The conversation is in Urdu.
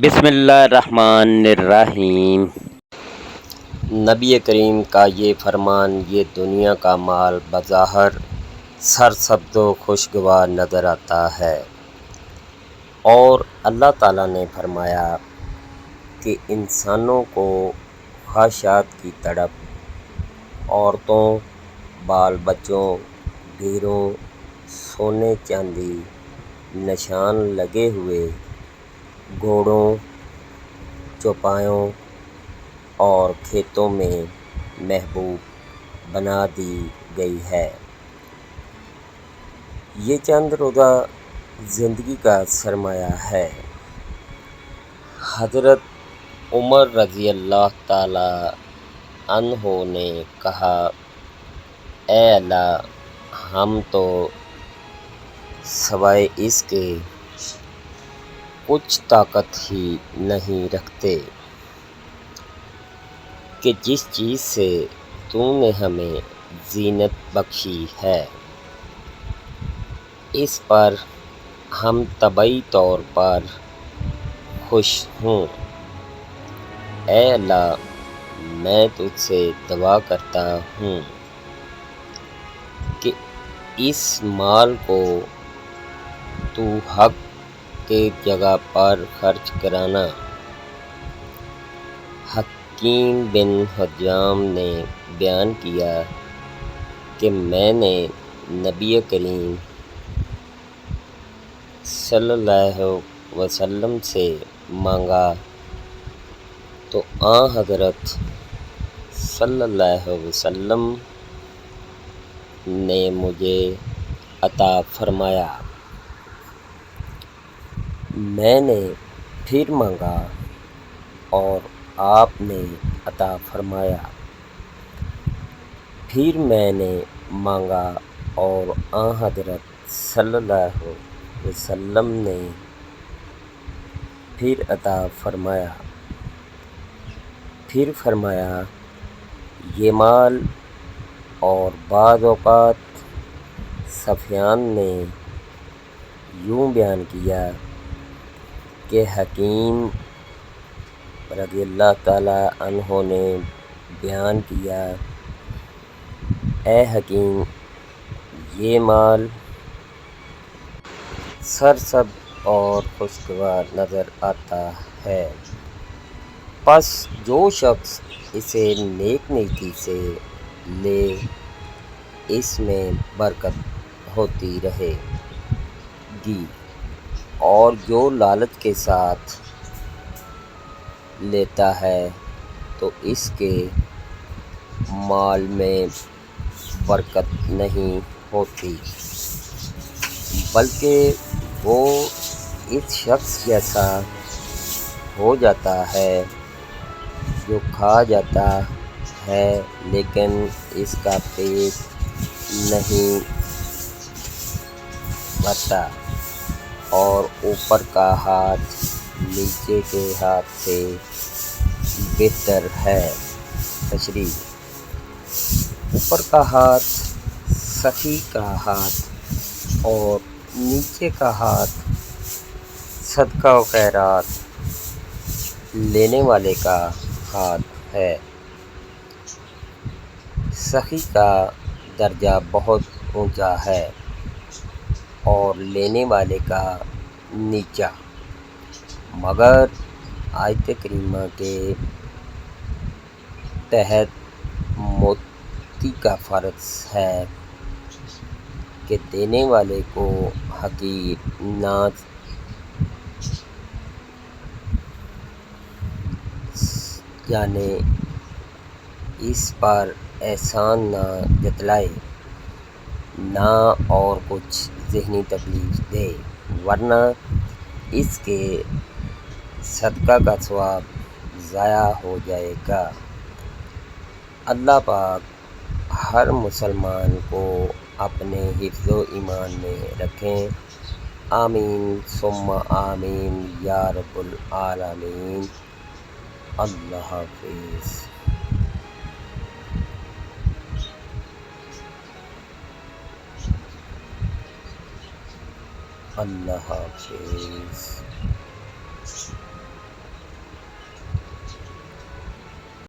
بسم اللہ الرحمن الرحیم۔ نبی کریم کا یہ فرمان، یہ دنیا کا مال بظاہر سرسبز و خوشگوار نظر آتا ہے، اور اللہ تعالیٰ نے فرمایا کہ انسانوں کو خواہشات کی تڑپ، عورتوں، بال بچوں، ڈھیروں، سونے چاندی، نشان لگے ہوئے گھوڑوں، چوپایوں اور کھیتوں میں محبوب بنا دی گئی ہے۔ یہ چند روزہ زندگی کا سرمایہ ہے۔ حضرت عمر رضی اللہ تعالی عنہ نے کہا، اے اللہ، ہم تو سوائے اس کے کچھ طاقت ہی نہیں رکھتے کہ جس چیز سے تو نے ہمیں زینت بخشی ہے، اس پر ہم طبعی طور پر خوش ہوں۔ اے اللہ، میں تجھ سے دعا کرتا ہوں کہ اس مال کو تو حق کے جگہ پر خرچ کرانا۔ حکیم بن حجام نے بیان کیا کہ میں نے نبی کریم صلی اللہ علیہ وسلم سے مانگا تو آن حضرت صلی اللہ علیہ وسلم نے مجھے عطا فرمایا۔ میں نے پھر مانگا اور آپ نے عطا فرمایا۔ پھر میں نے مانگا اور آن حضرت صلی اللہ علیہ وسلم نے پھر عطا فرمایا۔ پھر فرمایا، یہ مال، اور بعض اوقات سفیان نے یوں بیان کیا کہ حکیم رضی اللہ تعالی عنہ نے بیان کیا، اے حکیم، یہ مال سرسبز اور خوشگوار نظر آتا ہے، پس جو شخص اسے نیک نیتی سے لے، اس میں برکت ہوتی رہے گی، اور جو لالچ کے ساتھ لیتا ہے تو اس کے مال میں برکت نہیں ہوتی، بلکہ وہ اس شخص جیسا ہو جاتا ہے جو کھا جاتا ہے لیکن اس کا پیٹ نہیں بھرتا، اور اوپر کا ہاتھ نیچے کے ہاتھ سے بہتر ہے۔ تشریح: اوپر کا ہاتھ سخی کا ہاتھ اور نیچے کا ہاتھ صدقہ و خیرات لینے والے کا ہاتھ ہے۔ سخی کا درجہ بہت اونچا ہے اور لینے والے کا نیچا، مگر آیت کریمہ کے تحت موتی کا فرض ہے کہ دینے والے کو حقیر نہ جانے، اس پر احسان نہ جتلائے، نہ اور کچھ ذہنی تکلیف دے، ورنہ اس کے صدقہ کا ثواب ضائع ہو جائے گا۔ اللہ پاک ہر مسلمان کو اپنے حفظ و ایمان میں رکھیں، آمین ثم آمین یا رب العالمین۔ اللہ حافظ۔ اللہ حافظ۔